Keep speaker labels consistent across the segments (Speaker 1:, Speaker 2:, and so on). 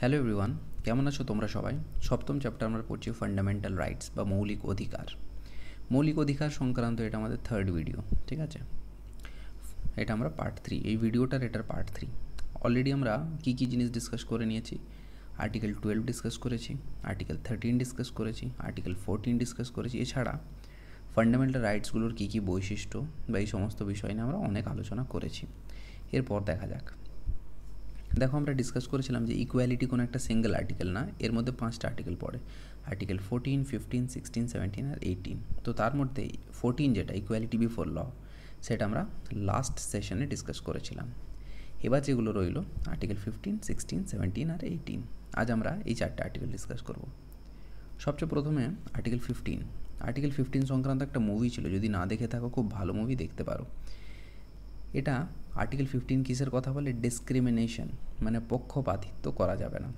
Speaker 1: Hello everyone, কেমন আছো তোমরা সবাই? সপ্তম চ্যাপ্টার আমরা পড়ছি ফান্ডামেন্টাল রাইটস বা মৌলিক অধিকার। মৌলিক অধিকার সংক্রান্ত এটা আমাদের থার্ড ভিডিও, ঠিক আছে? এটা আমরা পার্ট 3, এই ভিডিওটার এটার পার্ট 3। অলরেডি আমরা কী কী জিনিস ডিসকাস করে নিয়েছি। আর্টিকেল 12 ডিসকাস করেছি, আর্টিকেল 13 ডিসকাস করেছি, আর্টিকেল 14 ডিসকাস করেছি। এছাড়া ফান্ডামেন্টাল রাইটসগুলোর কী কী বৈশিষ্ট্য বা এই সমস্ত বিষয় নিয়ে আমরা অনেক আলোচনা করেছি। এরপর দেখা যাক। দেখো, আমরা ডিসকাস করেছিলাম যে ইকুয়ালিটি কোনো একটা সিঙ্গেল আর্টিকেল না, এর মধ্যে 5টা আর্টিকেল পড়ে। আর্টিকেল 14, 15, 16, 17 আর 18। তো তার মধ্যে 14 যেটা ইকুয়ালিটি বিফোর ল, সেটা আমরা লাস্ট সেশনে ডিসকাস করেছিলাম। এবার যেগুলো রইল আর্টিকেল 15, 16, 17 আর 18। আজ আমরা এই 4টে আর্টিকেল ডিসকাস করব। সবচেয়ে প্রথমে আর্টিকেল 15। আর্টিকেল 15 সংক্রান্ত একটা মুভি ছিল, যদি না দেখে থাকো খুব ভালো মুভি, দেখতে পারো। এটা আর্টিকেল 15 কিসের কথা বলে? ডিসক্রিমিনেশন, মানে পক্ষপাতিত্ব করা যাবে না।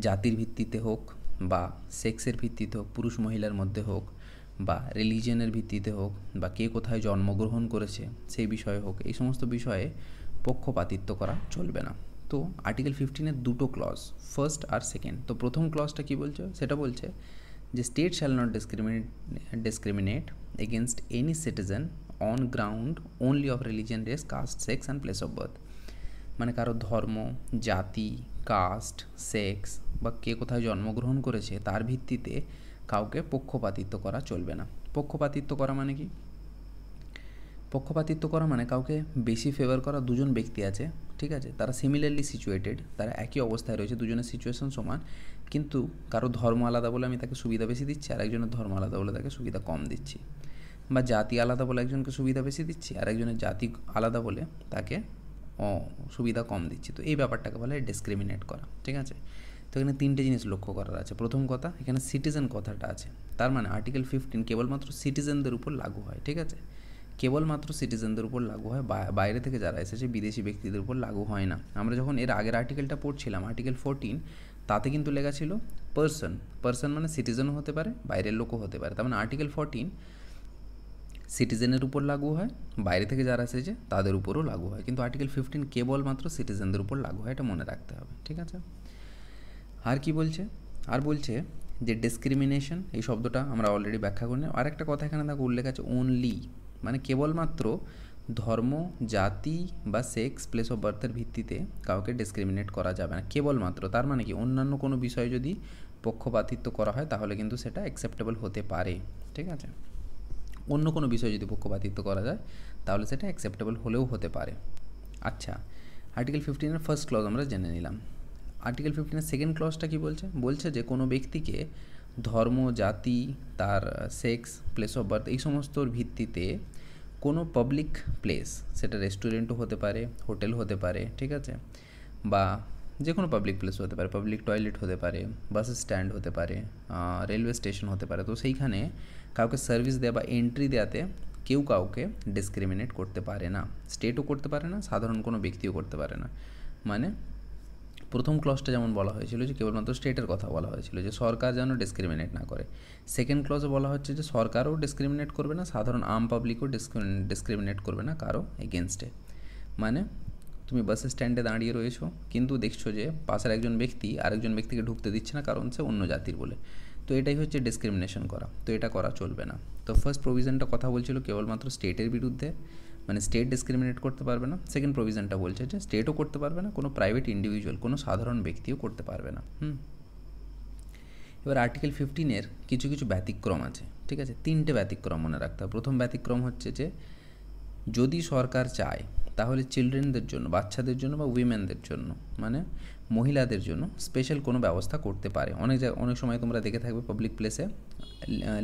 Speaker 1: জাতির ভিত্তিতে হোক বা সেক্সের ভিত্তিতে হোক, পুরুষ মহিলার মধ্যে হোক বা রিলিজিয়নের ভিত্তিতে হোক বা কে কোথায় জন্মগ্রহণ করেছে সেই বিষয়ে হোক, এই সমস্ত বিষয়ে পক্ষপাতিত্ব করা চলবে না। তো আর্টিকেল 15-এর দুটো ক্লজ, ফার্স্ট আর সেকেন্ড। তো প্রথম ক্লজটা কী বলছে? সেটা বলছে যে state shall not discriminate against any citizen on ground only of religion, race, caste, sex and place of birth. মানে কারো ধর্ম, জাতি, কাস্ট, সেক্স বা কে কোথায় জন্মগ্রহণ করেছে তার ভিত্তিতে কাউকে পক্ষপাতিত্ব করা চলবে না। পক্ষপাতিত্ব করা মানে কি? পক্ষপাতিত্ব করা মানে কাউকে বেশি ফেভার করা। দুজন ব্যক্তি আছে, ঠিক আছে, তারা সিমিলারলি সিচুয়েটেড, তারা একই অবস্থায় রয়েছে, দুজনের সিচুয়েশন সমান, কিন্তু কারো ধর্ম আলাদা বলে আমি তাকে সুবিধা বেশি দিচ্ছি, আর একজনের ধর্ম আলাদা বলে তাকে সুবিধা কম দিচ্ছি। বা জাতি আলাদা বলে একজনকে সুবিধা বেশি দিচ্ছি, আর একজনের জাতি আলাদা বলে তাকে সুবিধা কম দিচ্ছি। তো এই ব্যাপারটাকে বলে ডিসক্রিমিনেট করা, ঠিক আছে? তো এখানে 3টে জিনিস লক্ষ্য করার আছে। প্রথম কথা, এখানে সিটিজেন কথাটা আছে, তার মানে আর্টিকেল 15 কেবলমাত্র সিটিজেনদের উপর লাগু হয়, ঠিক আছে? কেবলমাত্র সিটিজেনদের উপর লাগু হয়, বাইরে থেকে যারা এসেছে বিদেশি ব্যক্তিদের উপর লাগু হয় না। আমরা যখন এর আগের আর্টিকেলটা পড়ছিলাম, আর্টিকেল 14, তাতে কিন্তু লেখা ছিল পার্সন মানে সিটিজেনও হতে পারে, বাইরের লোকও হতে পারে। তার মানে আর্টিকেল 14 সিটিজেনের উপর লাগু হয়, বাইরে থেকে যারা এসেছে তাদের উপরও লাগু হয়, কিন্তু আর্টিকেল 15 কেবলমাত্র সিটিজেনদের উপর লাগু হয়, এটা মনে রাখতে হবে, ঠিক আছে? আর কি বলছে? আর বলছে যে ডিসক্রিমিনেশন, এই শব্দটা আমরা অলরেডি ব্যাখ্যা করে নিই। আর একটা কথা এখানে দেখো উল্লেখ আছে, অনলি, মানে কেবলমাত্র ধর্ম, জাতি বা সেক্স, প্লেস অফ বার্থের ভিত্তিতে কাউকে ডিসক্রিমিনেট করা যাবে না, কেবলমাত্র। তার মানে কি, অন্যান্য কোনো বিষয়ে যদি পক্ষপাতিত্ব করা হয় তাহলে কিন্তু সেটা অ্যাকসেপ্টেবল হতে পারে, ঠিক আছে? অন্য কোনো বিষয়ে যদি পক্ষপাতিত্ব করা যায় তাহলে সেটা অ্যাকসেপ্টেবল হলেও হতে পারে। আচ্ছা, আর্টিকেল 15-এর ফার্স্ট ক্লজ আমরা জেনে নিলাম। আর্টিকেল 15-এর সেকেন্ড ক্লজটা কী বলছে? বলছে যে কোনো ব্যক্তিকে ধর্ম, জাতি, তার সেক্স, প্লেস অফ বার্থ, এই সমস্তর ভিত্তিতে কোনো পাবলিক প্লেস, সেটা রেস্টুরেন্টও হতে পারে, হোটেল হতে পারে, ঠিক আছে, বা যে কোনো পাবলিক প্লেস হতে পারে, পাবলিক টয়লেট হতে পারে, বাস স্ট্যান্ড হতে পারে, রেলওয়ে স্টেশন হতে পারে। তো সেইখানে কাউকে সার্ভিস দেওয়া বা এন্ট্রি দেওয়াতে কেউ কাউকে ডিসক্রিমিনেট করতে পারে না, স্টেটও করতে পারে না, সাধারণ কোনো ব্যক্তিও করতে পারে না। মানে প্রথম ক্লজটা যেমন বলা হয়েছিল যে কেবলমাত্র স্টেটের কথা বলা হয়েছিল, যে সরকার যেন ডিসক্রিমিনেট না করে। সেকেন্ড ক্লজে বলা হচ্ছে যে সরকারও ডিসক্রিমিনেট করবে না, সাধারণ আম পাবলিকও ডিসক্রিমিনেট করবে না কারো এগেনস্টে। মানে তুমি বাস স্ট্যান্ডে দাঁড়িয়ে রয়েছো, কিন্তু দেখছো যে পাশের একজন ব্যক্তি আরেকজন ব্যক্তিকে ঢুকতে দিচ্ছে না, কারণ সে অন্য জাতির বলে। তো এটাই হচ্ছে ডিসক্রিমিনেশন করা, তো এটা করা চলবে না। তো ফার্স্ট প্রভিশনটা কথা বলছিল কেবলমাত্র স্টেটের বিরুদ্ধে, মানে স্টেট ডিসক্রিমিনেট করতে পারবে না। সেকেন্ড প্রভিশনটা বলছে যে স্টেটও করতে পারবে না, কোনো প্রাইভেট ইন্ডিভিজুয়াল, কোনো সাধারণ ব্যক্তিও করতে পারবে না। এবার আর্টিকেল 15-এর কিছু কিছু ব্যতিক্রম আছে, ঠিক আছে? 3টে ব্যতিক্রম মনে রাখতে হবে। প্রথম ব্যতিক্রম হচ্ছে যে যদি সরকার চায় তাহলে চিলড্রেনদের জন্য, বাচ্চাদের জন্য বা উইমেনদের জন্য, মানে মহিলাদের জন্য স্পেশাল কোনো ব্যবস্থা করতে পারে। অনেক সময় তোমরা দেখে থাকবে পাবলিক প্লেসে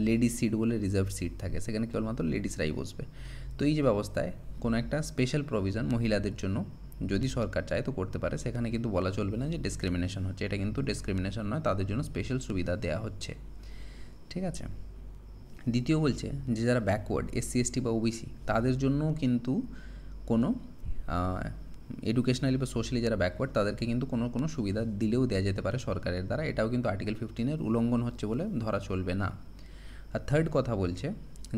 Speaker 1: লেডিস সিট বলে রিজার্ভ সিট থাকে, সেখানে কেবলমাত্র লেডিসরাই বসবে। তো এই যে ব্যবস্থায় কোনো একটা স্পেশাল প্রভিশন মহিলাদের জন্য যদি সরকার চায় তো করতে পারে, সেখানে কিন্তু বলা চলবে না যে ডিসক্রিমিনেশন হচ্ছে, এটা কিন্তু ডিসক্রিমিনেশন নয়, তাদের জন্য স্পেশাল সুবিধা দেওয়া হচ্ছে, ঠিক আছে? দ্বিতীয় বলছে যে যারা ব্যাকওয়ার্ড, এসসি, এসটি বা ওবিসি, তাদের জন্যও কিন্তু কোনো এডুকেশনালি বা সোশ্যালি যারা ব্যাকওয়ার্ড তাদেরকে কিন্তু কোনো সুবিধা দিলেও দেওয়া যেতে পারে সরকারের দ্বারা, এটাও কিন্তু আর্টিকেল 15-এর উল্লঙ্ঘন হচ্ছে বলে ধরা চলবে না। আর থার্ড কথা বলছে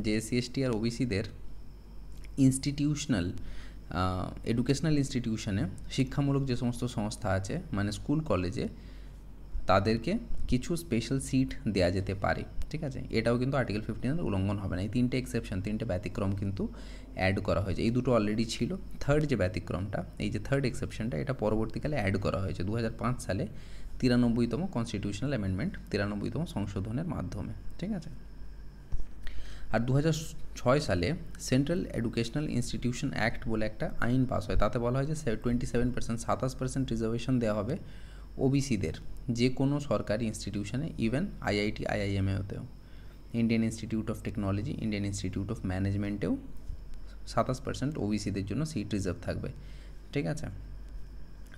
Speaker 1: যে এসসি, এসটি আর ওবিসিদের ইনস্টিটিউশনাল এডুকেশনাল ইনস্টিটিউশনে শিক্ষামূলক যে সমস্ত সংস্থা আছে মানে স্কুল কলেজে তাদেরকে কিছু স্পেশাল সিট দেওয়া যেতে পারে, ঠিক আছে। এটাও কিন্তু আর্টিকেল 15 উল্লঙ্ঘন হবে না। এই তিনটে এক্সেপশন, তিনটে ব্যতিক্রম কিন্তু অ্যাড করা হয়েছে। এই দুটো অলরেডি ছিল। থার্ড যে ব্যতিক্রমটা, এই যে থার্ড এক্সেপশনটা, এটা পরবর্তীকালে অ্যাড করা হয়েছে 2005 সালে 93তম কনস্টিটিউশনাল অ্যামেন্ডমেন্ট, 93তম সংশোধনের মাধ্যমে, ঠিক আছে। আর 2006 সালে সেন্ট্রাল এডুকেশনাল ইনস্টিটিউশন অ্যাক্ট বলে একটা আইন পাস হয়। তাতে বলা হয় যে 27%, 27% রিজার্ভেশন দেওয়া হবে ওবিসিদের যে কোনো সরকারি ইনস্টিটিউশনে, ইভেন আইআইটি আইআইএমএতেও, Indian Institute of Technology, Indian Institute of ম্যানেজমেন্টেও 27% ওবিসিদের জন্য সিট রিজার্ভ থাকবে, ঠিক আছে।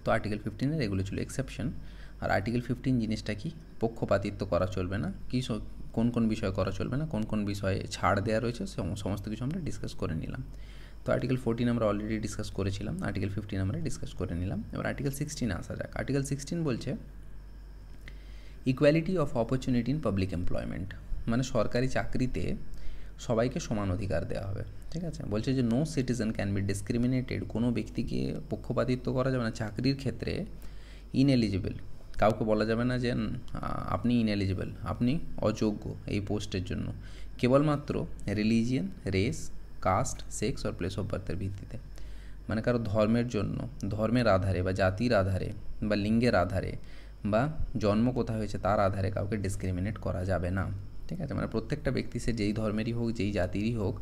Speaker 1: তো আর্টিকেল 15 এগুলো ছিল এক্সেপশন। আর আর্টিকেল 15 জিনিসটা কি, পক্ষপাতিত্ব করা চলবে না, কি কোন কোন বিষয় করা চলবে না, কোন কোন বিষয়ে ছাড় দেওয়া রয়েছে, সমস্ত কিছু আমরা ডিসকাস করে নিলাম। তো আর্টিকেল 14 আমরা অলরেডি ডিসকাস করেছিলাম, আর্টিকেল 15 আমরা ডিসকাস করে নিলাম। এবার আর্টিকেল 16 আসা যাক। আর্টিকেল 16 বলছে equality of opportunity in public employment, মানে সরকারি চাকরিতে সবাইকে সমান অধিকার দেওয়া হবে, ঠিক আছে। বলছে যে no citizen can be discriminated, কোনো ব্যক্তিকে পক্ষপাতিত্ব করা যাবে না চাকরির ক্ষেত্রে। ইনএলিজিবল, কাউকে বলা যাবে না যে আপনি ইনএলিজিবল, আপনি অযোগ্য এই পোস্টের জন্য, কেবলমাত্র রিলিজিয়ন, রেস, কাস্ট, সেক্স আর প্লেস অফ বার্থের ভিত্তিতে। মানে কারো ধর্মের জন্য, ধর্মের আধারে বা জাতির আধারে বা লিঙ্গের আধারে বা জন্ম কোথায় হয়েছে তার আধারে কাউকে ডিসক্রিমিনেট করা যাবে না, ঠিক আছে। মানে প্রত্যেকটা ব্যক্তি সে যেই ধর্মেরই হোক, যেই জাতিরই হোক,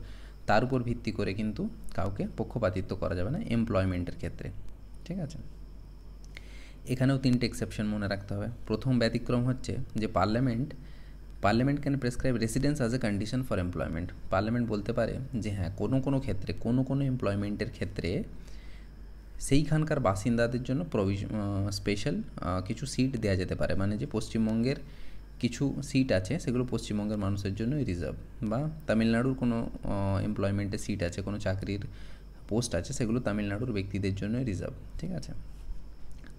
Speaker 1: তার উপর ভিত্তি করে কিন্তু কাউকে পক্ষপাতিত্ব করা যাবে না এমপ্লয়মেন্টের ক্ষেত্রে, ঠিক আছে। এখানেও তিনটে এক্সেপশন মনে রাখতে হবে। প্রথম ব্যতিক্রম হচ্ছে যে parliament can prescribe residence as a condition for employment. Parliament বলতে পারে যে হ্যাঁ, কোনো ক্ষেত্রে, কোনো এমপ্লয়মেন্টের ক্ষেত্রে সেইখানকার বাসিন্দাদের জন্য স্পেশাল কিছু সিট দেওয়া যেতে পারে। মানে যে পশ্চিমবঙ্গের কিছু সিট আছে সেগুলো পশ্চিমবঙ্গের মানুষের জন্যই রিজার্ভ, বা তামিলনাড়ুর কোনো এমপ্লয়মেন্টের সিট আছে, কোনো চাকরির পোস্ট আছে, সেগুলো তামিলনাড়ুর ব্যক্তিদের জন্যই রিজার্ভ, ঠিক আছে।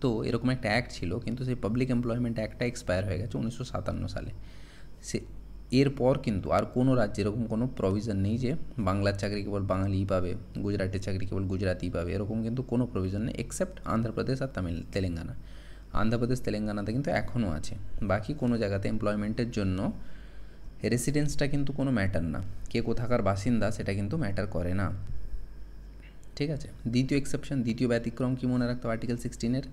Speaker 1: তো এরকম একটা অ্যাক্ট ছিল, কিন্তু সেই পাবলিক এমপ্লয়মেন্ট অ্যাক্টটা এক্সপায়ার হয়ে গেছে 1957 সালে। এরপর কিন্তু আর কোনো রাজ্যে এরকম কোনো প্রভিশন নেই যে বাংলার চাকরি কেবল বাঙালিই পাবে, গুজরাটের চাকরি কেবল গুজরাতিই পাবে, এরকম কিন্তু কোনো প্রভিশন নেই, এক্সেপ্ট আন্ধ্রপ্রদেশ আর তেলেঙ্গানা। আন্ধ্রপ্রদেশ তেলেঙ্গানাতে কিন্তু এখনও আছে। বাকি কোনো জায়গাতে এমপ্লয়মেন্টের জন্য রেসিডেন্সটা কিন্তু কোনো ম্যাটার না, কে কোথাকার বাসিন্দা সেটা কিন্তু ম্যাটার করে না, ঠিক আছে। দ্বিতীয় এক্সেপশন, দ্বিতীয় ব্যতিক্রম কি মনে রাখতে হবে আর্টিকেল 16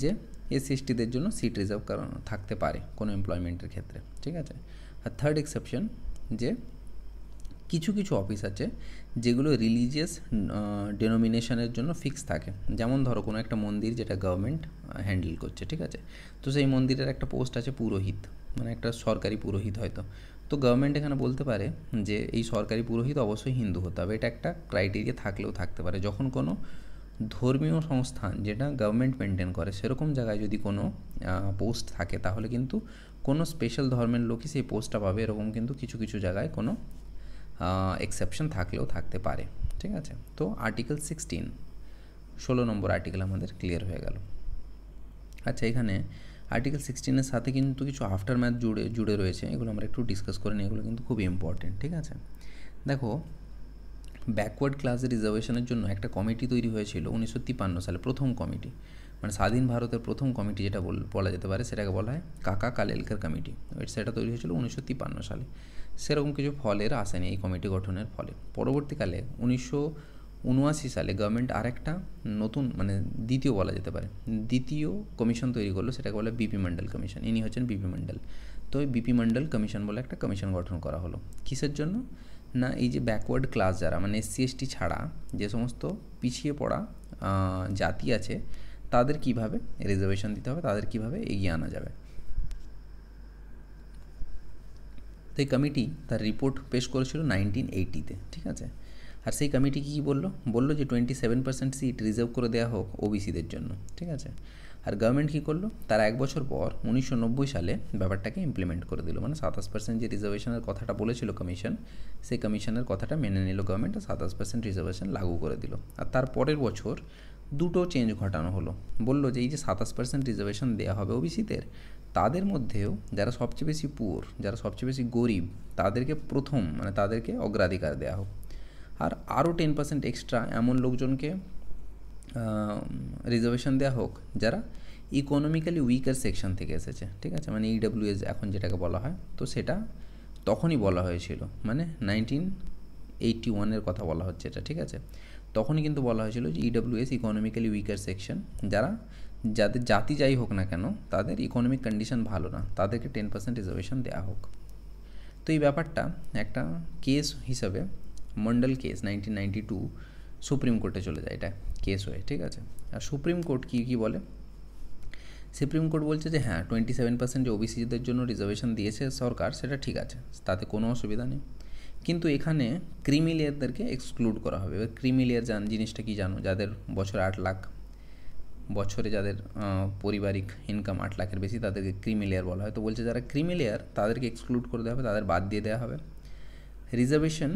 Speaker 1: যে এসসি এসটিদের জন্য সিট রিজার্ভ থাকতে পারে কোনো এমপ্লয়মেন্টের ক্ষেত্রে, ঠিক আছে। আর থার্ড এক্সেপশন যে কিছু অফিস আছে যেগুলো রিলিজিয়াস ডেনোমিনেশনের জন্য ফিক্স থাকে। যেমন ধরো কোনো একটা মন্দির যেটা গভর্নমেন্ট হ্যান্ডেল করছে, ঠিক আছে। তো সেই মন্দিরের একটা পোস্ট আছে পুরোহিত, মানে একটা সরকারি পুরোহিত হয়তো। তো গভর্নমেন্ট এখানে বলতে পারে যে এই সরকারি পুরোহিত অবশ্যই হিন্দু হতে হবে, এটা একটা ক্রাইটেরিয়া থাকলেও থাকতে পারে। যখন কোনো ধর্মীয় সংস্থান যেটা গভর্নমেন্ট মেনটেন করে সেরকম জায়গায় যদি কোনো পোস্ট থাকে, তাহলে কিন্তু কোনো স্পেশাল ধর্মের লোকই সেই পোস্টটা পাবে, এরকম কিন্তু কিছু জায়গায় কোনো এক্সেপশন থাকলেও থাকতে পারে, ঠিক আছে। তো আর্টিকেল 16 নম্বর আর্টিকেল আমাদের ক্লিয়ার হয়ে গেল। আচ্ছা, এখানে আর্টিকেল 16 সাথে কিন্তু কিছু আফটার ম্যাথ জুড়ে রয়েছে, এগুলো আমরা একটু ডিসকাস করে নিই, এগুলো কিন্তু খুব ইম্পর্টেন্ট, ঠিক আছে। দেখো, ব্যাকওয়ার্ড ক্লাসের রিজার্ভেশনের জন্য একটা কমিটি তৈরি হয়েছিল 1953 সালে, প্রথম কমিটি, মানে স্বাধীন ভারতের প্রথম কমিটি যেটা বলা যেতে পারে, সেটাকে বলা হয় কাকা কালেলকার কমিটি। সেটা তৈরি হয়েছিল 1953 সালে। সেরকম কিছু ফলের আসেনি এই কমিটি গঠনের ফলে। পরবর্তীকালে 1979 সালে গভর্নমেন্ট আরেকটা নতুন, মানে দ্বিতীয় বলা যেতে পারে, দ্বিতীয় কমিশন তৈরি করলো, সেটাকে বলে বিপি মণ্ডল কমিশন। ইনি হচ্ছেন বিপি মণ্ডল। তো এই বিপি মণ্ডল কমিশন বলে একটা কমিশন গঠন করা হলো। কিসের জন্য না, এই যে ব্যাকওয়ার্ড ক্লাস যারা, মানে এসসি এসটি ছাড়া যে সমস্ত পিছিয়ে পড়া জাতি আছে, তাদের কিভাবে রিজার্ভেশন দিতে হবে, তাদের কিভাবে এগিয়ে আনা যাবে। তো এই কমিটি তার রিপোর্ট পেশ করেছিল 1980-তে, ঠিক আছে। আর সেই কমিটি কী বললো যে 27% সিট রিজার্ভ করে দেওয়া হোক ওবিসিদের জন্য, ঠিক আছে। আর গভর্নমেন্ট কী করলো, তার 1 বছর পর 1990 সালে ব্যাপারটাকে ইমপ্লিমেন্ট করে দিল। মানে 27% যে রিজার্ভেশনের কথাটা বলেছিল কমিশন, সেই কমিশনের কথাটা মেনে নিল গভর্নমেন্ট, 27% রিজার্ভেশন লাগু করে দিল। আর তার পরের বছর দুটো চেঞ্জ ঘটানো হলো। বললো যে এই যে 27% রিজার্ভেশন দেওয়া হবে ওবিসিদের, তাদের মধ্যেও যারা সবচেয়ে বেশি পুয়ার, যারা সবচেয়ে বেশি গরিব, তাদেরকে তাদেরকে অগ্রাধিকার দেওয়া হোক। আর আরও 10% এক্সট্রা এমন লোকজনকে রিজার্ভেশন দেওয়া হোক যারা ইকোনমিক্যালি উইকার সেকশন থেকে এসেছে, ঠিক আছে, মানে ইডাব্লিউএস এখন যেটাকে বলা হয়। তো সেটা তখনই বলা হয়েছিল, মানে 1981-এর কথা বলা হচ্ছে এটা, ঠিক আছে। তখনই কিন্তু বলা হয়েছিল যে ইডাব্লিউএস ইকোনমিক্যালি উইকার সেকশন, যাদের জাতি যাই হোক না কেন তাদের ইকোনমিক কন্ডিশন ভালো না, তাদেরকে 10% রিজার্ভেশন দেওয়া হোক। তো এই ব্যাপারটা একটা কেস হিসাবে মন্ডল কেস 1992 সুপ্রিম কোর্টে চলে যায়, এটা কেস হয়ে, ঠিক আছে। আর সুপ্রিম কোর্ট কী বলে, সুপ্রিম কোর্ট বলছে যে হ্যাঁ 27% যে ওবিসিদের জন্য রিজার্ভেশন দিয়েছে সরকার সেটা ঠিক আছে, তাতে কোনো অসুবিধা নেই, কিন্তু এখানে ক্রিমি লেয়ারদেরকে এক্সক্লুড করা হবে। এবার ক্রিমি লেয়ার জিনিসটা কি জানো, যাদের বছরে 8 লাখ, বছরে যাদের পারিবারিক ইনকাম 8 লাখের বেশি তাদেরকে ক্রিমি লেয়ার বলা হয়। তো বলছে যারা ক্রিমি লেয়ার তাদেরকে এক্সক্লুড করে দেওয়া হবে, তাদের বাদ দিয়ে দেওয়া হবে। রিজার্ভেশন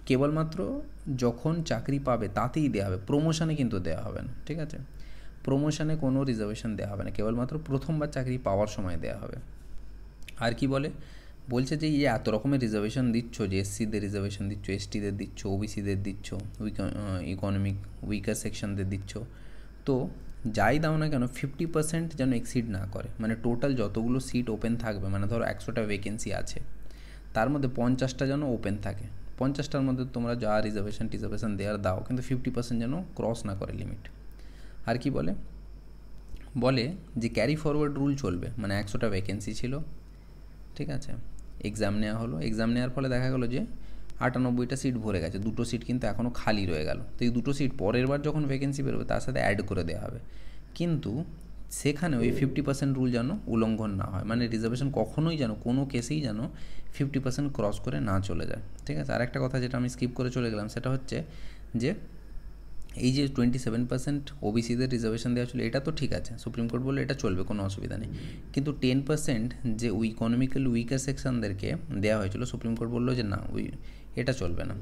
Speaker 1: কেবলমাত্র যখন চাকরি পাবে তাতেই দেওয়া হবে, প্রমোশনে কিন্তু দেওয়া হবে না, ঠিক আছে। প্রমোশনে কোনো রিজার্ভেশন দেওয়া হবে না, কেবলমাত্র প্রথমবার চাকরি পাওয়ার সময় দেওয়া হবে। আর কি বলছে যে এই এত রকমের রিজার্ভেশন দিচ্ছ, যে এসসিদের রিজার্ভেশন দিচ্ছ, এসটিদের দিচ্ছ, ওবিসিদের দিচ্ছ, ইকোনমিক উইকার সেকশনদের দিচ্ছ, তো যাই দাও না কেন 50% যেন এক্সিড না করে, মানে টোটাল যতগুলো সিট ওপেন থাকবে, মানে ধরো 100টা ভ্যাকেন্সি আছে, তার মধ্যে 50টা যেন ওপেন থাকে, 50টার মধ্যে তোমরা যা রিজার্ভেশন দেওয়ার দাও, কিন্তু 50% যেন ক্রস না করে লিমিট। আর কি বলে যে ক্যারি ফরওয়ার্ড রুল চলবে, মানে 100টা ভ্যাকেন্সি ছিল, ঠিক আছে, এক্সাম নেওয়া হলো, এক্সাম নেওয়ার ফলে দেখা গেলো যে 98টা সিট ভরে গেছে, 2টো সিট কিন্তু এখনও খালি রয়ে গেল। তো এই 2টো সিট পরের বার যখন ভ্যাকেন্সি বেরোবে তার সাথে অ্যাড করে দেওয়া হবে, কিন্তু সেখানে ওই 50% রুল যেন উল্লঙ্ঘন না হয়, মানে রিজার্ভেশন কখনোই যেন কোনো কেসেই যেন 50% ক্রস করে না চলে যায়, ঠিক আছে। আর একটা কথা যেটা আমি স্কিপ করে চলে গেলাম সেটা হচ্ছে যে এই যে 27% ওবিসিদের রিজার্ভেশন দেওয়া ছিল, এটা তো ঠিক আছে, সুপ্রিম কোর্ট বললো এটা চলবে, কোনো অসুবিধা নেই, কিন্তু 10% যে ইকোনমিক্যালি উইকার সেকশনদেরকে দেওয়া হয়েছিল, সুপ্রিম কোর্ট বললো যে না এটা চলবে না,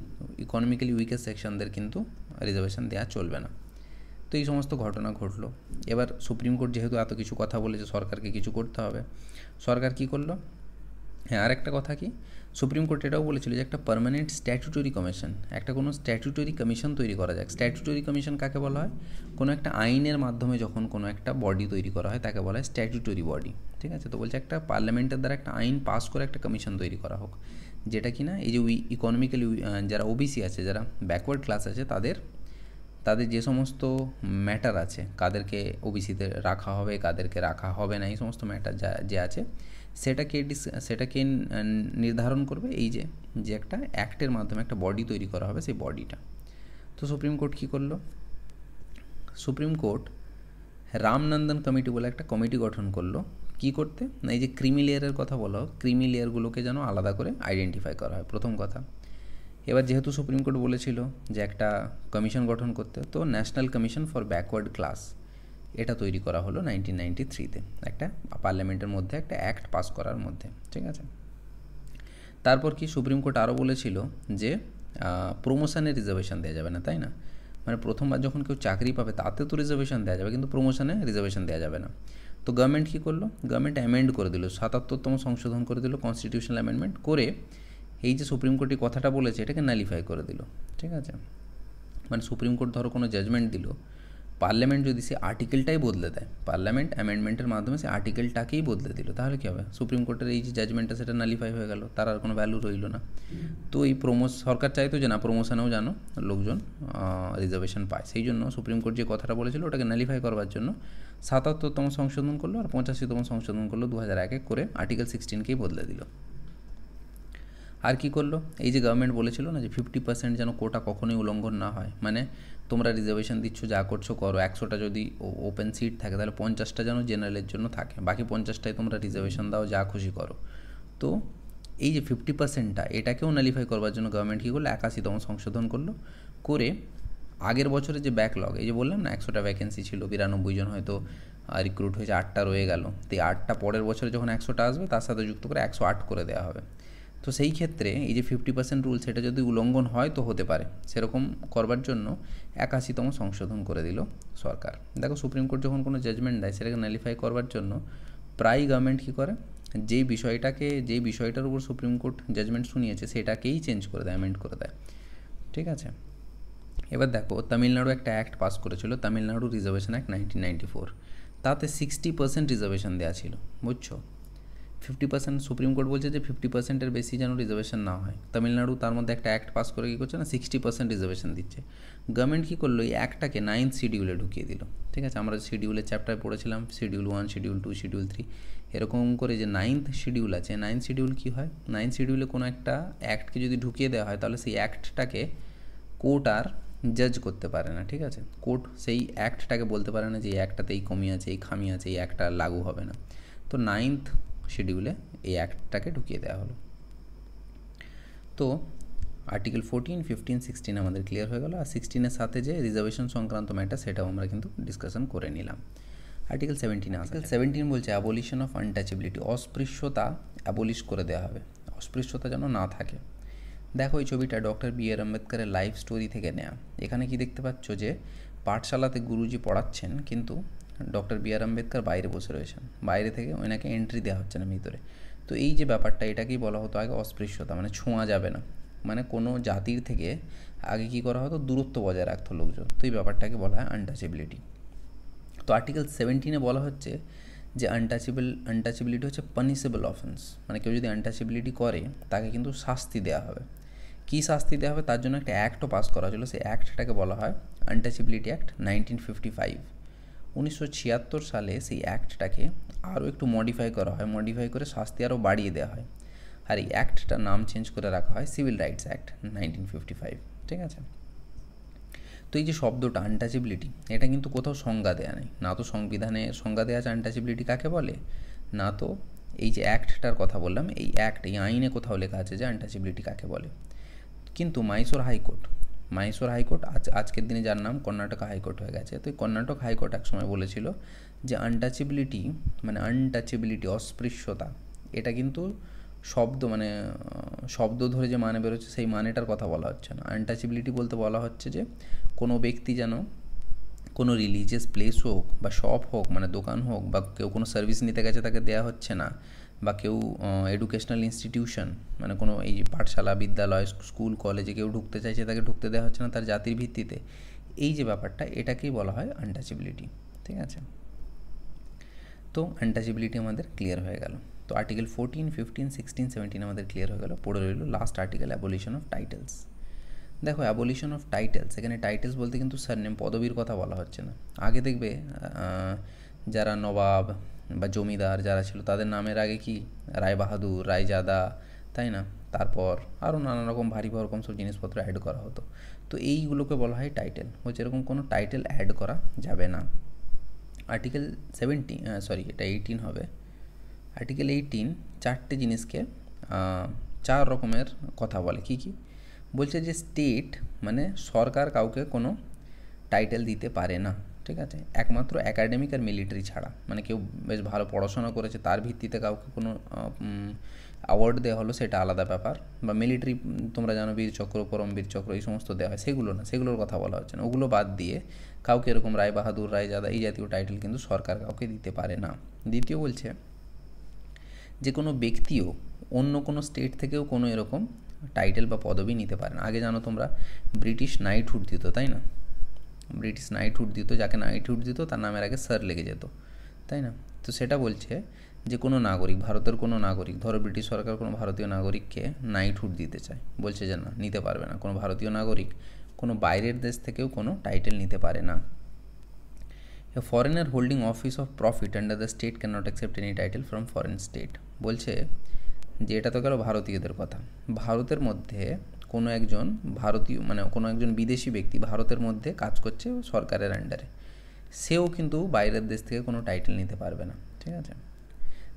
Speaker 1: ইকোনমিক্যালি উইকার সেকশনদের কিন্তু রিজার্ভেশন দেওয়া চলবে না। তো এই সমস্ত ঘটনা ঘটলো। এবার সুপ্রিম কোর্ট যেহেতু এত কিছু কথা বলেছে, সরকারকে কিছু করতে হবে, সরকার কি করলো, হ্যাঁ আরেকটা কথা কি, সুপ্রিম কোর্ট এটাও বলেছিল যে একটা পার্মানেন্ট স্ট্যাটুটরি কমিশন, একটা কোনো স্ট্যাটুটরি কমিশন তৈরি করা যাক। স্ট্যাটুটরি কমিশন কাকে বলা হয়, কোনো একটা আইনের মাধ্যমে যখন কোনো একটা বডি তৈরি করা হয় তাকে বলা হয় স্ট্যাটুটরি বডি, ঠিক আছে। তো বলছে একটা পার্লামেন্টের দ্বারা একটা আইন পাস করে একটা কমিশন তৈরি করা হোক, যেটা কি না এই যে ইকোনমিক্যালি যারা ওবিসি আছে, যারা ব্যাকওয়ার্ড ক্লাস আছে, তাদের যে সমস্ত ম্যাটার আছে, কাদেরকে ওবিসিতে রাখা হবে, কাদেরকে রাখা হবে না, এই সমস্ত ম্যাটার যে আছে সেটাকে নির্ধারণ করবে এই যে একটা অ্যাক্টের মাধ্যমে একটা বডি তৈরি করা হবে, সেই বডিটা। তো সুপ্রিম কোর্ট কী করলো, সুপ্রিম কোর্ট রামনন্দন কমিটি বলে একটা কমিটি গঠন করলো, কি করতে না, এই যে ক্রিমি লেয়ারের কথা বলা হোক, ক্রিমি লেয়ারগুলোকে যেন আলাদা করে আইডেন্টিফাই করা হয়, প্রথম কথা। এবার যেহেতু সুপ্রিম কোর্ট বলেছিল যে একটা কমিশন গঠন করতে, তো national commission for backward class এটা তৈরি করা হলো 1993-তে, একটা পার্লামেন্টের মধ্যে একটা অ্যাক্ট পাস করার মধ্যে, ঠিক আছে। তারপর কি সুপ্রিম কোর্ট আরও বলেছিল যে প্রমোশনে রিজার্ভেশন দেওয়া যাবে না, তাই না, মানে প্রথমবার যখন কেউ চাকরি পাবে তাতে তো রিজার্ভেশন দেওয়া যাবে, কিন্তু প্রমোশনে রিজার্ভেশন দেওয়া যাবে না। তো গভর্নমেন্ট কী করলো, গভর্নমেন্ট অ্যামেন্ড করে দিল, 77তম সংশোধন করে দিল, কনস্টিটিউশনাল অ্যামেন্ডমেন্ট করে এই যে সুপ্রিম কোর্ট কথাটা বলেছে এটাকে নালিফাই করে দিল, ঠিক আছে। মানে সুপ্রিম কোর্ট ধরো কোনো জাজমেন্ট দিল, পার্লামেন্ট যদি সে আর্টিকেলটাই বদলে দেয়, পার্লামেন্ট অ্যামেন্ডমেন্টের মাধ্যমে সে আর্টিকেলটাকেই বদলে দিল, তাহলে কী হবে, সুপ্রিম কোর্টের এই যে জাজমেন্টটা সেটা নালিফাই হয়ে গেল, তার আর কোনো ভ্যালু রইল না। তো এই সরকার চাইতো যে না প্রমোশনেও যেন লোকজন রিজার্ভেশন পায়, সেই জন্য সুপ্রিম কোর্ট যে কথাটা বলেছিল ওটাকে নালিফাই করবার জন্য 77তম সংশোধন করলো, আর 85তম সংশোধন করলো 2001 করে আর্টিকেল 16কেই বদলে দিল। আর কি করলো, এই যে গভর্নমেন্ট বলেছিল না যে 50% যেন কোটা কখনোই উল্লঙ্ঘন না হয়, মানে তোমরা রিজার্ভেশন দিচ্ছ যা করছো করো, 100টা যদি ওপেন সিট থাকে তাহলে 50টা যেন জেনারেলের জন্য থাকে, বাকি 50টায় তোমরা রিজার্ভেশন দাও, যা খুশি করো। তো এই যে 50%টা এটাকেও নালিফাই করবার জন্য গভর্নমেন্ট কী করলো, 81তম সংশোধন করলো, করে আগের বছরে যে ব্যাকলগ, এই যে বললাম না 100টা ভ্যাকেন্সি ছিল, 92 জন হয়তো রিক্রুট হয়েছে, 8টা রয়ে গেল, তো এই 8টা পরের বছরে যখন 100টা আসবে তার সাথে যুক্ত করে 108 করে দেওয়া হবে। তো সেই ক্ষেত্রে এই যে 50% রুল সেটা যদি উল্লঙ্ঘন হয় তো হতে পারে, সেরকম করবার জন্য 81তম সংশোধন করে দিল সরকার। দেখো সুপ্রিম কোর্ট যখন কোনো জাজমেন্ট দেয় সেটাকে নালিফাই করবার জন্য প্রায় গভর্নমেন্ট কী করে, যেই বিষয়টার উপর সুপ্রিম কোর্ট জাজমেন্ট শুনিয়েছে সেটাকেই চেঞ্জ করে দেয়, অ্যামেন্ড করে দেয়, ঠিক আছে। এবার দেখো তামিলনাড়ু একটা অ্যাক্ট পাস করেছিল, তামিলনাড়ু রিজার্ভেশন অ্যাক্ট 1994। তাতে 60% রিজার্ভেশন দেওয়া ছিল, বুঝছো। 50%, সুপ্রিম কোর্ট বলছে যে 50%-এর বেশি যেন রিজার্ভেশন না হয়। তামিলনাড়ু তার মধ্যে একটা অ্যাক্ট পাস করে কী করছে না, 60% রিজার্ভেশন দিচ্ছে। গভর্নমেন্ট কী করলো, এই অ্যাক্টটাকে 9th শিডিউলে ঢুকিয়ে দিল। ঠিক আছে, আমরা শিডিউলের চ্যাপ্টার পড়েছিলাম, শিডিউল 1, শিডিউল 2, শিডিউল 3, এরকম করে যে 9th শিডিউল আছে। 9th শিডিউল কী হয়, 9th শিডিউলে কোনো একটা অ্যাক্টকে যদি ঢুকিয়ে দেওয়া হয় তাহলে সেই অ্যাক্টটাকে কোর্ট আর জাজ করতে পারে না। ঠিক আছে, কোর্ট সেই অ্যাক্টটাকে বলতে পারে না যে এই অ্যাক্টটাতে এই কমি আছে, এই খামি আছে, এই অ্যাক্টটা লাগু হবে না। তো 9th শিডিউলে এই অ্যাক্টটাকে ঢুকিয়ে দেওয়া হলো। তো আর্টিকেল 14, 15, 16 আমাদের ক্লিয়ার হয়ে গেল। আর 16-এর সাথে যে রিজার্ভেশন সংক্রান্ত ম্যাটার সেটাও আমরা কিন্তু ডিসকাশন করে নিলাম। আর্টিকেল 17 আসলে 17 বলছে অ্যাবলিশন অফ আনটাচেবিলিটি, অস্পৃশ্যতা অ্যাবলিশ করে দেওয়া হবে, অস্পৃশ্যতা যেন না থাকে। দেখো এই ছবিটা ডক্টর বি.আর. আম্বেদকরের লাইফ স্টোরি থেকে নেওয়া। এখানে কি দেখতে পাচ্ছ যে পাঠশালাতে গুরুজি পড়াচ্ছেন, কিন্তু ডক্টর বি.আর. আম্বেদকর বাইরে বসে রয়েছেন, বাইরে থেকে ওনাকে এন্ট্রি দেওয়া হচ্ছে না ভিতরে। তো এই যে ব্যাপারটা, এটাকেই বলা হতো আগে অস্পৃশ্যতা, মানে ছোঁয়া যাবে না, মানে কোনো জাতির থেকে আগে কী করা হতো, দূরত্ব বজায় রাখতো লোকজন। তো এই ব্যাপারটাকে বলা হয় আনটাচেবিলিটি। তো আর্টিকেল 17-এ বলা হচ্ছে যে আনটাচেবিলিটি হচ্ছে পানিশেবল অফেন্স, মানে কেউ যদি আনটাচেবিলিটি করে তাকে কিন্তু শাস্তি দেওয়া হবে। কী শাস্তি দেওয়া হবে, তার জন্য একটা অ্যাক্টও পাস করা হয়েছিল, সেই অ্যাক্টটাকে বলা হয় আনটাচেবিলিটি অ্যাক্ট 1955। 1976 সালে সেই অ্যাক্টটাকে আরও একটু মডিফাই করা হয়, মডিফাই করে শাস্তি আরও বাড়িয়ে দেওয়া হয়। আর এই অ্যাক্টটার নাম চেঞ্জ করে রাখা হয় সিভিল রাইটস অ্যাক্ট 1955। ঠিক আছে, তো এই যে শব্দটা আনটাচেবিলিটি, এটা কিন্তু কোথাও সংজ্ঞা দেওয়া নেই, না তো সংবিধানে সংজ্ঞা দেওয়া আছে আনটাচেবিলিটি কাকে বলে, না তো এই যে অ্যাক্টটার কথা বললাম এই অ্যাক্ট, এই আইনে কোথাও লেখা আছে যে আনটাচেবিলিটি কাকে বলে। কিন্তু মাইসোর হাইকোর্ট আজকের দিনে যার নাম কর্ণাটক হাইকোর্ট হয়ে গেছে। তো এই কর্ণাটক হাইকোর্ট একসময় বলেছিল যে আনটাচেবিলিটি অস্পৃশ্যতা, এটা কিন্তু শব্দ ধরে যে মানে বেরোচ্ছে সেই মানেটার কথা বলা হচ্ছে না। আনটাচেবিলিটি বলতে বলা হচ্ছে যে কোনো ব্যক্তি যেন কোনো রিলিজিয়াস প্লেস হোক বা শপ হোক, মানে দোকান হোক, বা কেউ কোনো সার্ভিস নিতে গেছে তাকে দেওয়া হচ্ছে না, বা কেউ এডুকেশনাল ইনস্টিটিউশন, মানে কোনো এই পাঠশালা, বিদ্যালয়, স্কুল, কলেজে কেউ ঢুকতে চাইছে তাকে ঢুকতে দেওয়া হচ্ছে না তার জাতির ভিত্তিতে। এই যে ব্যাপারটা, এটাকেই বলা হয় আনটাচেবিলিটি। ঠিক আছে, তো আনটাচেবিলিটি আমাদের ক্লিয়ার হয়ে গেল। তো আর্টিকেল 14, 15, 16, 17 আমাদের ক্লিয়ার হয়ে গেল। পড়ে রইল last article, abolition of titles. দেখো অ্যাবলিশন অফ টাইটেলস, এখানে টাইটেলস বলতে কিন্তু সারনেম, পদবীর কথা বলা হচ্ছে না। আগে দেখবে যারা নবাব বা জমিদার যারা ছিল তাদের নামের আগে কি রায় বাহাদুর, রায়জাদা, তাই না, তারপর আরও নানা রকম ভারী ভরকম সব জিনিসপত্র অ্যাড করা হতো। তো এইগুলোকে বলা হয় টাইটেল। হচ্ছে এরকম কোনো টাইটেল অ্যাড করা যাবে না। আর্টিকেল 18 হবে। আর্টিকেল 18 চারটে জিনিসকে 4 রকমের কথা বলে। কি কি বলছে, যে স্টেট মানে সরকার কাউকে কোনো টাইটেল দিতে পারে না। ঠিক আছে, একমাত্র একাডেমিক আর মিলিটারি ছাড়া, মানে কেউ বেশ ভালো পড়াশোনা করেছে তার ভিত্তিতে কাউকে কোনো অ্যাওয়ার্ড দেওয়া হলো সেটা আলাদা ব্যাপার, বা মিলিটারি তোমরা জানো বীরচক্র, পরমবীর চক্র এই সমস্ত দেওয়া হয়, সেগুলো না, সেগুলোর কথা বলা হচ্ছে না। ওগুলো বাদ দিয়ে কাউকে এরকম রায় বাহাদুর, রায়জাদা এই জাতীয় টাইটেল কিন্তু সরকার কাউকে দিতে পারে না। দ্বিতীয় বলছে যে কোনো ব্যক্তিও অন্য কোনো স্টেট থেকেও কোনো এরকম টাইটেল বা পদবি নিতে পারে না। আগে জানো তোমরা ব্রিটিশ নাইটহুড দিত, তাই না, ব্রিটিশ নাইটহুড দিত, যাকে নাইটহুড দিত তার নামের আগে স্যার লেগে যেত, তাই না। তো সেটা বলছে যে কোনো নাগরিক, ভারতের কোনো নাগরিক, ধরো ব্রিটিশ সরকার কোনো ভারতীয় নাগরিককে নাইটহুড দিতে চায়, বলছে যে না, নিতে পারবে না। কোনো ভারতীয় নাগরিক কোনো বাইরের দেশ থেকেও কোনো টাইটেল নিতে পারে না। A foreigner holding office of profit under the state cannot accept any title from foreign state। বলছে যে এটা তো গেল ভারতীয়দের কথা। ভারতের মধ্যে কোনো একজন ভারতীয়, মানে কোনো একজন বিদেশি ব্যক্তি ভারতের মধ্যে কাজ করছে সরকারের আন্ডারে, সেও কিন্তু বাইরের দেশ থেকে কোনো টাইটেল নিতে পারবে না। ঠিক আছে,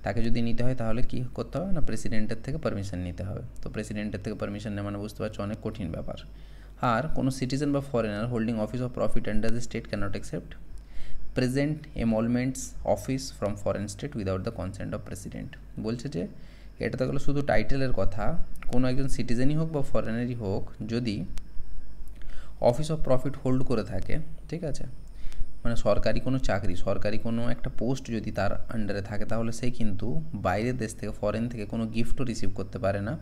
Speaker 1: তাকে যদি নিতে হয় তাহলে কি করতে হবে না, প্রেসিডেন্টের থেকে পারমিশন নিতে হবে। তো প্রেসিডেন্টের থেকে পারমিশন নেওয়া মানে বুঝতে পারছো অনেক কঠিন ব্যাপার। আর কোনো সিটিজেন বা foreigner holding office of profit under the state cannot accept present emoluments office from foreign state without the consent of president. বলছে যে এটা তো গেলো শুধু টাইটেলের কথা, কোনো একজন সিটিজেনই হোক বা ফরেনারই হোক যদি অফিস অফ প্রফিট হোল্ড করে থাকে, ঠিক আছে, মানে সরকারি কোনো চাকরি, সরকারি কোনো একটা পোস্ট যদি তার আন্ডারে থাকে, তাহলে সে কিন্তু বাইরের দেশ থেকে, ফরেন থেকে কোনো গিফটও রিসিভ করতে পারে না,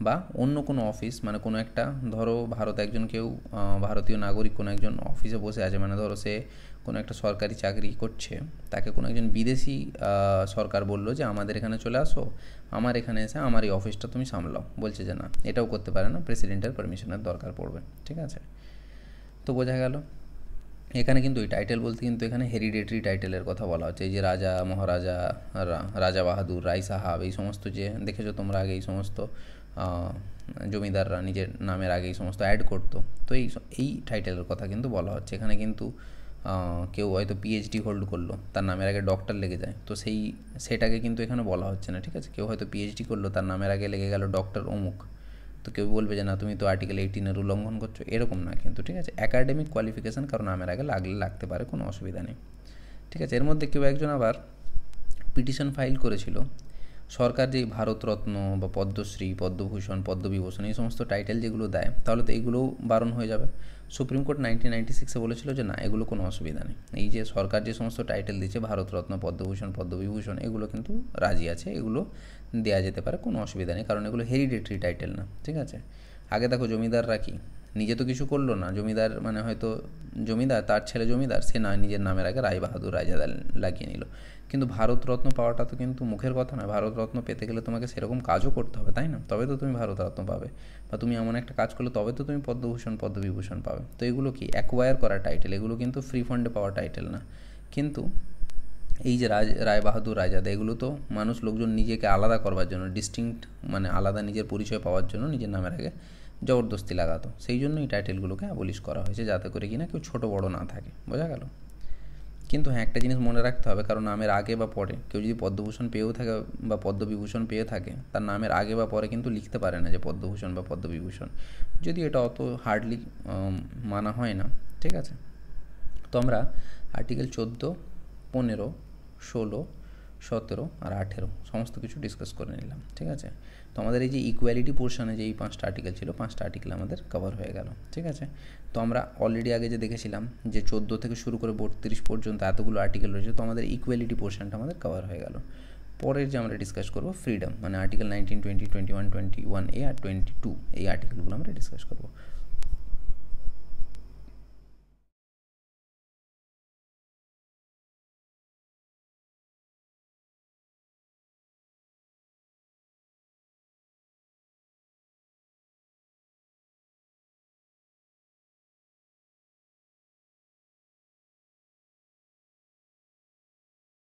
Speaker 1: বা অন্য কোনো অফিস, মানে কোনো একটা, ধরো ভারতে একজন কেউ ভারতীয় নাগরিক কোনো একজন অফিসে বসে আছে, মানে ধরো সে কোনো একটা সরকারি চাকরি করছে, তাকে কোনো একজন বিদেশি সরকার বললো যে আমাদের এখানে চলে আসো, আমার এখানে এসে আমার এই অফিসটা তুমি সামলাও, বলছে যে না, এটাও করতে পারে না, প্রেসিডেন্টের পারমিশনের দরকার পড়বে। ঠিক আছে, তো বোঝা গেল। এখানে কিন্তু এই টাইটেল বলতে কিন্তু এখানে হেরিডেটারি টাইটেলের কথা বলা হচ্ছে। এই যে রাজা, মহারাজা, রাজা বাহাদুর, রাই সাহাব, এই সমস্ত যে দেখেছো তোমরা আগে, এই সমস্ত জমিদাররা নিজের নামের আগে এই সমস্ত অ্যাড করতো, তো এই টাইটেলের কথা কিন্তু বলা হচ্ছে এখানে। কিন্তু কেউ হয়তো পিএইচডি হোল্ড করলো, তার নামের আগে ডক্টর লেগে যায়, তো সেটাকে কিন্তু এখানে বলা হচ্ছে না। ঠিক আছে, কেউ হয়তো পিএইচডি করলো, তার নামের আগে লেগে গেল ডক্টর অমুক, তো কেউ বলবে যে না, তুমি তো আর্টিকেল 18-এর উল্লঙ্ঘন করছো, এরকম না কিন্তু। ঠিক আছে, অ্যাকাডেমিক কোয়ালিফিকেশান কারণ নামের আগে লাগতে পারে, কোনো অসুবিধা নেই। ঠিক আছে, এর মধ্যে কেউ একজন আবার পিটিশন ফাইল করেছিল, সরকার যেই ভারতরত্ন বা পদ্মশ্রী, পদ্মভূষণ, পদ্মবিভূষণ, এই সমস্ত টাইটেল যেগুলো দেয়, তাহলে তো এগুলোও বারণ হয়ে যাবে। সুপ্রিম কোর্ট 1996-এ বলেছিল যে না, এগুলো কোনো অসুবিধা নেই, এই যে সরকার যে সমস্ত টাইটেল দিচ্ছে, ভারতরত্ন, পদ্মভূষণ, পদ্মবিভূষণ, এগুলো কিন্তু রাজি আছে, এগুলো দেওয়া যেতে পারে, কোনো অসুবিধা নেই, কারণ এগুলো হেরিডেটারি টাইটেল না। ঠিক আছে, আগে দেখো জমিদাররা কি নিজে তো কিছু করলো না, জমিদার মানে হয়তো জমিদার, তার ছেলে জমিদার, সে না নিজের নামের আগে রায় বাহাদুর, রায়জাদা লাগিয়ে নিল। কিন্তু ভারতরত্ন পাওয়াটা তো কিন্তু মুখের কথা নয়, ভারতরত্ন পেতে গেলে তোমাকে সেরকম কাজও করতে হবে, তাই না? তবে তো তুমি ভারতরত্ন পাবে, বা তুমি এমন একটা কাজ করলে তবে তো তুমি পদ্মভূষণ, পদ্মবিভূষণ পাবে। তো এগুলো কি অ্যাকোয়ার করা টাইটেল, এগুলো কিন্তু ফ্রি ফান্ডে পাওয়া টাইটেল না। কিন্তু এই যে রায় বাহাদুর, রায়জাদা, এগুলো তো মানুষ, লোকজন নিজেকে আলাদা করবার জন্য, ডিস্টিংক্ট মানে আলাদা নিজের পরিচয় পাওয়ার জন্য নিজের নামের আগে জবরদস্তি লাগাতো, সেই জন্য এই টাইটেলগুলোকে অ্যাবলিশ করা হয়েছে, যাতে করে কিনা কেউ ছোটো বড়ো না থাকে। বোঝা গেল? কিন্তু হ্যাঁ, একটা জিনিস মনে রাখতে হবে, কারণ নামের আগে বা পরে কেউ যদি পদ্মভূষণ পেয়েও থাকে বা পদ্মবিভূষণ পেয়ে থাকে, তার নামের আগে বা পরে কিন্তু লিখতে পারে না যে পদ্মভূষণ বা পদ্মবিভূষণ, যদি এটা অত হার্ডলি মানা হয় না। ঠিক আছে, তো আমরা আর্টিকেল 14, 15, 16, 17 আর 18 সমস্ত কিছু ডিসকাস করে নিলাম। ঠিক আছে, তো আমাদের এই যে ইকুয়ালিটি পোর্শনে যে এই 5টা আর্টিকেল ছিল, 5টা আর্টিকেল আমাদের কভার হয়ে গেল। ঠিক আছে, তো আমরা অলরেডি আগে যে দেখেছিলাম যে 14 থেকে শুরু করে 32 পর্যন্ত এতগুলো আর্টিকেল রয়েছে, তো আমাদের ইকুয়ালিটি পোর্শনটা আমাদের কভার হয়ে গেল। পরের যে আমরা ডিসকাস করবো ফ্রিডম, মানে আর্টিকেল 19, 20, 21, 21A আর 22, এই আর্টিকেলগুলো আমরা ডিসকাস করবো।